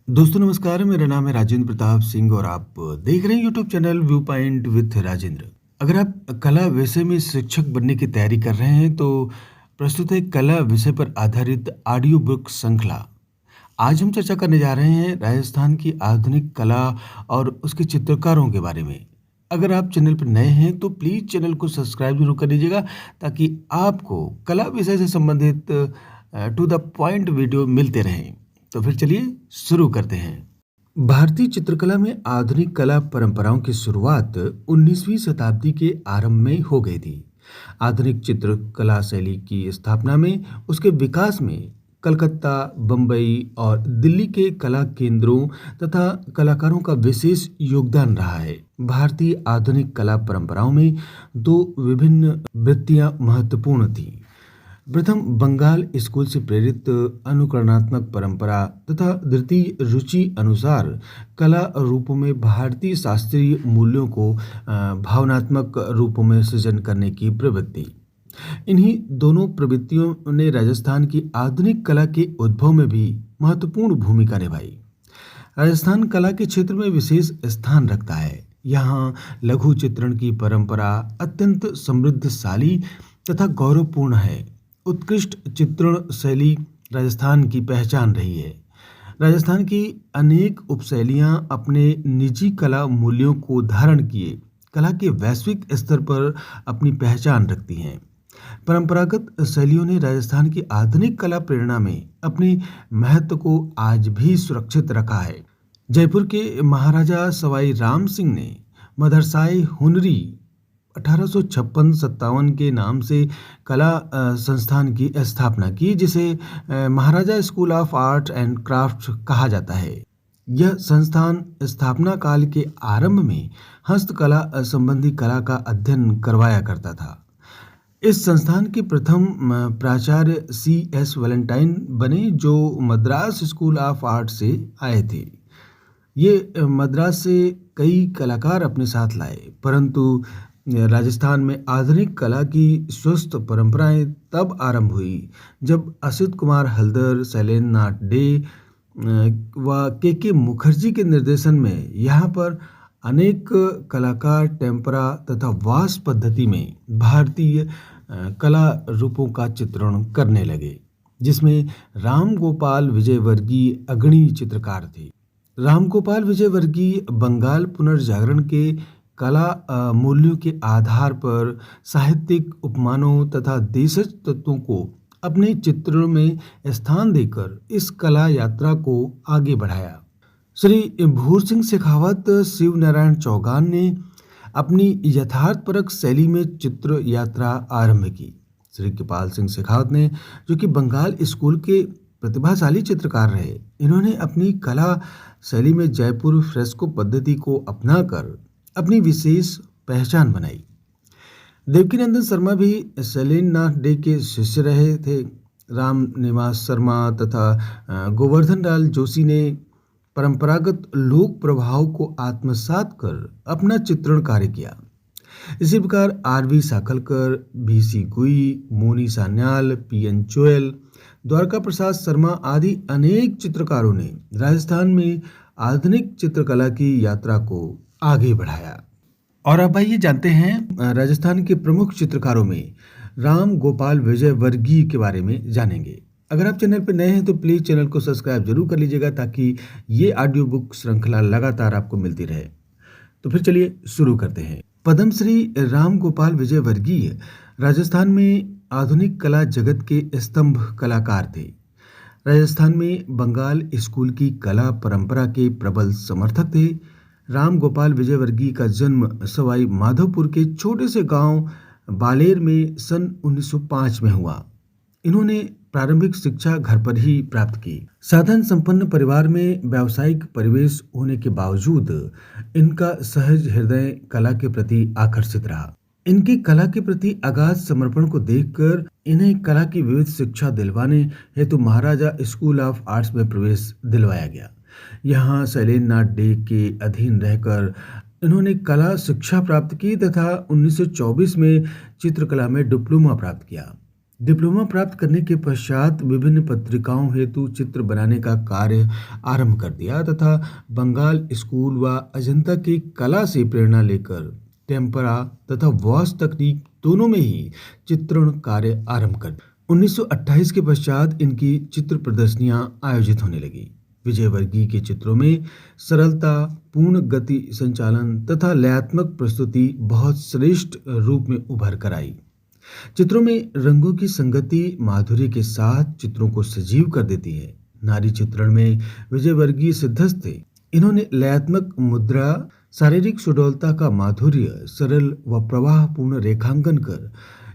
दोस्तों नमस्कार, मेरा नाम है राजेंद्र प्रताप सिंह और आप देख रहे हैं YouTube channel view point with Rajendra. अगर आप कला विषय में शिक्षक बनने की तैयारी कर रहे हैं तो प्रस्तुत है कला विषय पर आधारित ऑडियो बुक श्रृंखला। आज हम चर्चा करने जा रहे हैं राजस्थान की आधुनिक कला और उसके चित्रकारों के बारे में। अगर आप चैनल पर नए हैं तो प्लीज़ चैनल को सब्सक्राइब जरूर कर लीजिएगा ताकि आपको कला विषय से संबंधित टू द पॉइंट वीडियो मिलते रहें। तो फिर चलिए शुरू करते हैं। भारतीय चित्रकला में आधुनिक कला परंपराओं की शुरुआत 19वीं शताब्दी के आरंभ में हो गई थी। आधुनिक चित्रकला शैली की स्थापना में, उसके विकास में कलकत्ता, बम्बई और दिल्ली के कला केंद्रों तथा कलाकारों का विशेष योगदान रहा है। भारतीय आधुनिक कला परंपराओं में दो विभिन्न वृत्तियां महत्वपूर्ण थीं। प्रथम बंगाल स्कूल से प्रेरित अनुकरणात्मक परंपरा तथा द्वितीय रुचि अनुसार कला रूपों में भारतीय शास्त्रीय मूल्यों को भावनात्मक रूपों में सृजन करने की प्रवृत्ति। इन्हीं दोनों प्रवृत्तियों ने राजस्थान की आधुनिक कला के उद्भव में भी महत्वपूर्ण भूमिका निभाई। राजस्थान कला के क्षेत्र में विशेष स्थान रखता है। यहाँ लघु चित्रण की परंपरा अत्यंत समृद्धशाली तथा गौरवपूर्ण है। उत्कृष्ट चित्रण शैली राजस्थान की पहचान रही है। राजस्थान की अनेक उपशैलियाँ अपने निजी कला मूल्यों को धारण किए कला के वैश्विक स्तर पर अपनी पहचान रखती हैं। परंपरागत शैलियों ने राजस्थान की आधुनिक कला प्रेरणा में अपने महत्व को आज भी सुरक्षित रखा है। जयपुर के महाराजा सवाई राम सिंह ने मदरसाए हुनरी 1856-57 के नाम से कला संस्थान की स्थापना की, जिसे Maharaja School of Art and Craft कहा जाता है। यह संस्थान स्थापना काल के आरंभ में हस्तकला संबंधी कला का अध्ययन करवाया करता था। इस संस्थान के प्रथम प्राचार्य C.S. वैलेंटाइन बने, जो मद्रास स्कूल ऑफ आर्ट से आए थे। ये मद्रास से कई कलाकार अपने साथ लाए, परंतु राजस्थान में आधुनिक कला की स्वस्थ परंपराएं तब आरंभ हुई जब असित कुमार हल्दर, शैलेंद्र नाथ डे व के मुखर्जी के निर्देशन में यहाँ पर अनेक कलाकार टेम्परा तथा वास पद्धति में भारतीय कला रूपों का चित्रण करने लगे, जिसमें राम गोपाल विजयवर्गीय अग्रणी चित्रकार थे। राम गोपाल विजयवर्गीय बंगाल पुनर्जागरण के कला मूल्यों के आधार पर साहित्यिक उपमानों तथा देशज तत्वों को अपने चित्रों में स्थान देकर इस कला यात्रा को आगे बढ़ाया। श्री भूर सिंह शेखावत, शिव नारायण चौगान ने अपनी यथार्थपरक शैली में चित्र यात्रा आरंभ की। श्री कृपाल सिंह शेखावत ने, जो कि बंगाल स्कूल के प्रतिभाशाली चित्रकार रहे, इन्होंने अपनी कला शैली में जयपुर फ्रेस्को पद्धति को अपनाकर अपनी विशेष पहचान बनाई। देवकीनंदन शर्मा भी शैलेंद्र नाथ डे के शिष्य रहे थे। राम निवास शर्मा तथा गोवर्धन लाल जोशी ने परंपरागत लोक प्रभाव को आत्मसात कर अपना चित्रण कार्य किया। इसी प्रकार R.V. साखलकर, B.C. गुई, मोनी सान्याल, P.N. चोयल, द्वारका प्रसाद शर्मा आदि अनेक चित्रकारों ने राजस्थान में आधुनिक चित्रकला की यात्रा को आगे बढ़ाया। और अब आइए जानते हैं राजस्थान के प्रमुख चित्रकारों में राम गोपाल विजयवर्गीय के बारे में जानेंगे। अगर आप चैनल पर नए हैं तो प्लीज़ चैनल को सब्सक्राइब जरूर कर लीजिएगा ताकि ये ऑडियो बुक श्रृंखला लगातार आपको मिलती रहे। तो फिर चलिए शुरू करते हैं। पद्मश्री राम गोपाल विजयवर्गीय राजस्थान में आधुनिक कला जगत के स्तंभ कलाकार थे। राजस्थान में बंगाल स्कूल की कला परंपरा के प्रबल समर्थक थे। राम गोपाल विजयवर्गीय का जन्म सवाई माधोपुर के छोटे से गांव बालेर में सन 1905 में हुआ। इन्होंने प्रारंभिक शिक्षा घर पर ही प्राप्त की। साधन संपन्न परिवार में व्यावसायिक परिवेश होने के बावजूद इनका सहज हृदय कला के प्रति आकर्षित रहा। इनकी कला के प्रति अगाध समर्पण को देखकर इन्हें कला की विविध शिक्षा दिलवाने हेतु महाराजा स्कूल ऑफ आर्ट्स में प्रवेश दिलवाया गया। यहाँ शैलेंद्र नाथ डे के अधीन रहकर इन्होंने कला शिक्षा प्राप्त की तथा 1924 में चित्रकला में डिप्लोमा प्राप्त किया। डिप्लोमा प्राप्त करने के पश्चात विभिन्न पत्रिकाओं हेतु चित्र बनाने का कार्य आरंभ कर दिया तथा बंगाल स्कूल व अजंता की कला से प्रेरणा लेकर टेम्परा तथा वॉश तकनीक दोनों में ही चित्रण कार्य आरंभ कर दिया। 1928 के पश्चात इनकी चित्र प्रदर्शनियां आयोजित होने लगी। विजयवर्गीय के चित्रों में सरलता, पूर्ण गति संचालन तथा लयात्मक प्रस्तुति बहुत श्रेष्ठ रूप में उभर कर आई। चित्रों में रंगों की संगति माधुर्य के साथ चित्रों को सजीव कर देती है। नारी चित्रण में विजयवर्गीय सिद्धस्त थे। इन्होंने लयात्मक मुद्रा, शारीरिक सुडौलता का माधुर्य, सरल व प्रवाहपूर्ण रेखांकन कर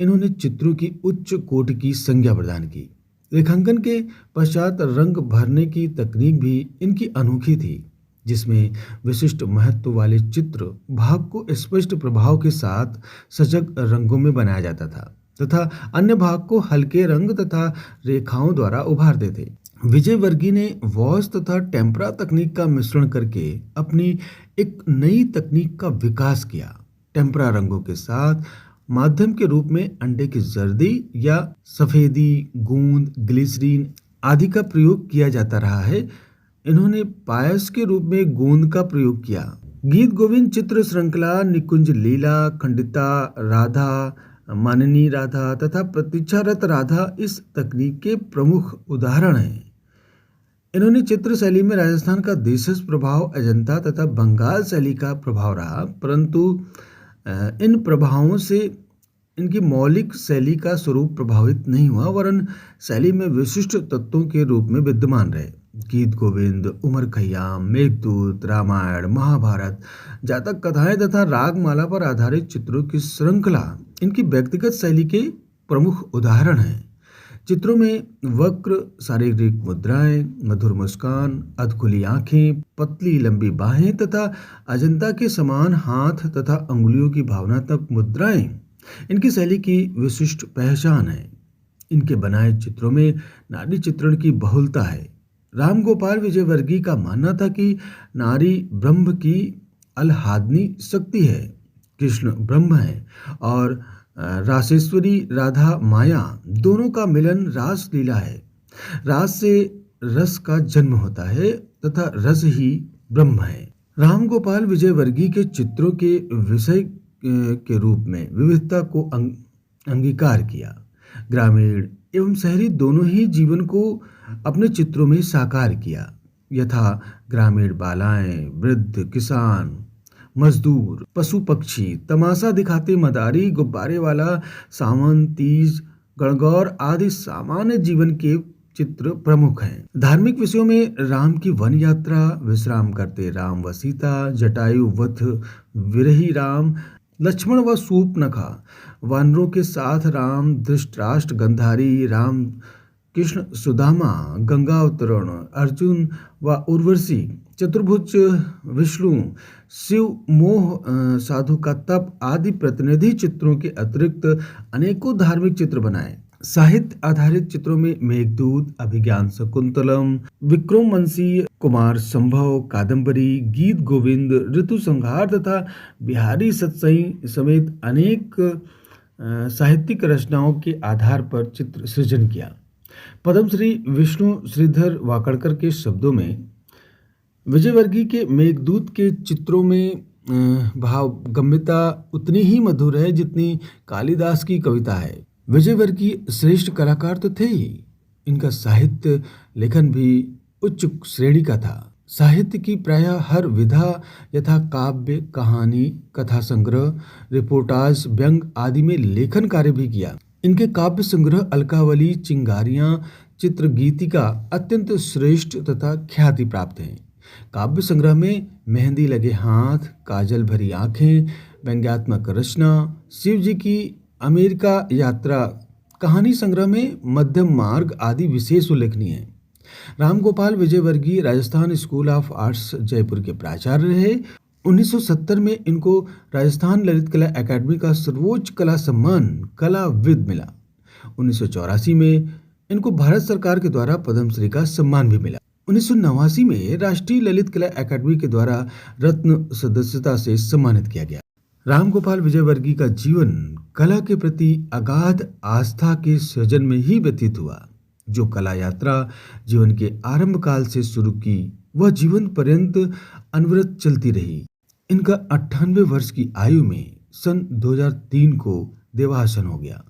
इन्होंने चित्रों की उच्च कोटि की संज्ञा प्रदान की। रेखांकन के पश्चात रंग भरने की तकनीक भी इनकी अनोखी थी, जिसमें विशिष्ट महत्व वाले चित्र भाव को स्पष्ट प्रभाव के साथ सजग रंगों में बनाया जाता था तथा अन्य भाग को हल्के रंग तथा रेखाओं द्वारा उभारते थे। विजयवर्गीय ने वॉश तथा टेम्परा तकनीक का मिश्रण करके अपनी एक नई तकनीक का विकास किया। टेम्परा रंगों के साथ माध्यम के रूप में अंडे की जर्दी या सफेदी, गूंद, ग्लिसरीन आदि का प्रयोग किया जाता रहा है। इन्होंने पायस के रूप में गोंद का प्रयोग किया। गीत गोविंद चित्र श्रृंखला, निकुंज लीला, खंडिता राधा, माननी राधा तथा प्रतीक्षारत राधा इस तकनीक के प्रमुख उदाहरण हैं। इन्होंने चित्र शैली में राजस्थान का देशज प्रभाव, अजंता तथा बंगाल शैली का प्रभाव रहा, परंतु इन प्रभावों से इनकी मौलिक शैली का स्वरूप प्रभावित नहीं हुआ, वरन शैली में विशिष्ट तत्वों के रूप में विद्यमान रहे। गीत गोविंद, उमर खयाम, मेघदूत, रामायण, महाभारत, जातक कथाएं तथा रागमाला पर आधारित चित्रों की श्रृंखला इनकी व्यक्तिगत शैली के प्रमुख उदाहरण हैं। चित्रों में वक्र शारीरिक मुद्राएं, मधुर मुस्कान, अधखुली आंखें, पतली लंबी बाहें तथा अजंता के समान हाथ तथा अंगुलियों की भावनात्मक मुद्राएं इनकी शैली की विशिष्ट पहचान है। इनके बनाए चित्रों में नारी चित्रण की बहुलता है। राम गोपाल विजयवर्गीय का मानना था कि नारी ब्रह्म की आह्लादनी शक्ति है, कृष्ण ब्रह्म है और रासेश्वरी राधा माया दोनों का मिलन रास लीला है। रास से रस का जन्म होता है तथा रस ही ब्रह्म है। राम गोपाल विजयवर्गीय के चित्रों के विषय के रूप में विविधता को अंगीकार किया। ग्रामीण एवं शहरी दोनों ही जीवन को अपने चित्रों में साकार किया, यथा ग्रामीण बालाएं, वृद्ध, किसान, मजदूर, पशु पक्षी, तमाशा दिखाते मदारी, गुब्बारे वाला सावन, तीज, गणगौर आदि सामान्य जीवन के चित्र प्रमुख हैं। धार्मिक विषयों में राम की वन यात्रा, विश्राम करते राम व सीता, जटायु वध विरही राम, लक्ष्मण व शूर्पणखा, वानरों के साथ राम, धृतराष्ट्र, गंधारी राम, कृष्ण सुदामा, गंगा अवतरण, अर्जुन व उर्वशी, चतुर्भुज विष्णु, शिव मोह, साधु का तप आदि प्रतिनिधि चित्रों के अतिरिक्त अनेकों धार्मिक चित्र बनाए। साहित्य आधारित चित्रों में मेघदूत, अभिज्ञान शकुंतलम, विक्रमवंशी, कुमार संभव, कादंबरी, गीत गोविंद, ऋतु संहार तथा बिहारी सत्सई समेत अनेक साहित्यिक रचनाओं के आधार पर चित्र सृजन किया। पद्मश्री विष्णु श्रीधर वाकड़कर के शब्दों में विजयवर्गीय के मेघदूत के चित्रों में भाव गम्यता उतनी ही मधुर है जितनी कालिदास की कविता है। विजयवर्गीय श्रेष्ठ कलाकार तो थे ही, इनका साहित्य लेखन भी उच्च श्रेणी का था। साहित्य की प्रायः हर विधा यथा काव्य, कहानी, कथा संग्रह, रिपोर्टाज, व्यंग आदि में लेखन कार्य भी किया। इनके काव्य संग्रह अलकावली, चिंगारियां, चित्रगीतिका अत्यंत श्रेष्ठ तथा ख्याति प्राप्त हैं। काव्य संग्रह में मेहंदी लगे हाथ, काजल भरी आंखें, व्यंग्यात्मक रचना, शिव जी की अमेरिका यात्रा, कहानी संग्रह में मध्यम मार्ग आदि विशेष उल्लेखनीय हैं। Ram Gopal Vijayvargiya Rajasthan school of arts Jaipur के प्राचार्य रहे। 1970 में इनको राजस्थान ललित कला अकादमी का सर्वोच्च कला सम्मान कलाविद मिला। 1984 में इनको भारत सरकार के द्वारा पद्मश्री का सम्मान भी मिला। 1989 में राष्ट्रीय ललित कला अकादमी के द्वारा रत्न सदस्यता से सम्मानित किया गया। राम गोपाल विजयवर्गीय का जीवन कला के प्रति अगाध आस्था के सृजन में ही व्यतीत हुआ। जो कला यात्रा जीवन के आरंभ काल से शुरू की, वह जीवन पर्यंत अनवरत चलती रही। इनका 98 वर्ष की आयु में सन 2003 को देहावसान हो गया।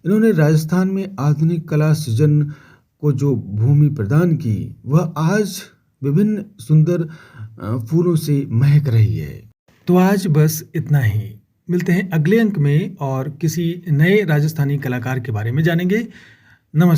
इन्होंने राजस्थान में आधुनिक कला सृजन को जो भूमि प्रदान की, वह आज विभिन्न सुंदर फूलों से महक रही है। तो आज बस इतना ही। मिलते हैं अगले अंक में और किसी नए राजस्थानी कलाकार के बारे में जानेंगे। नमस्कार।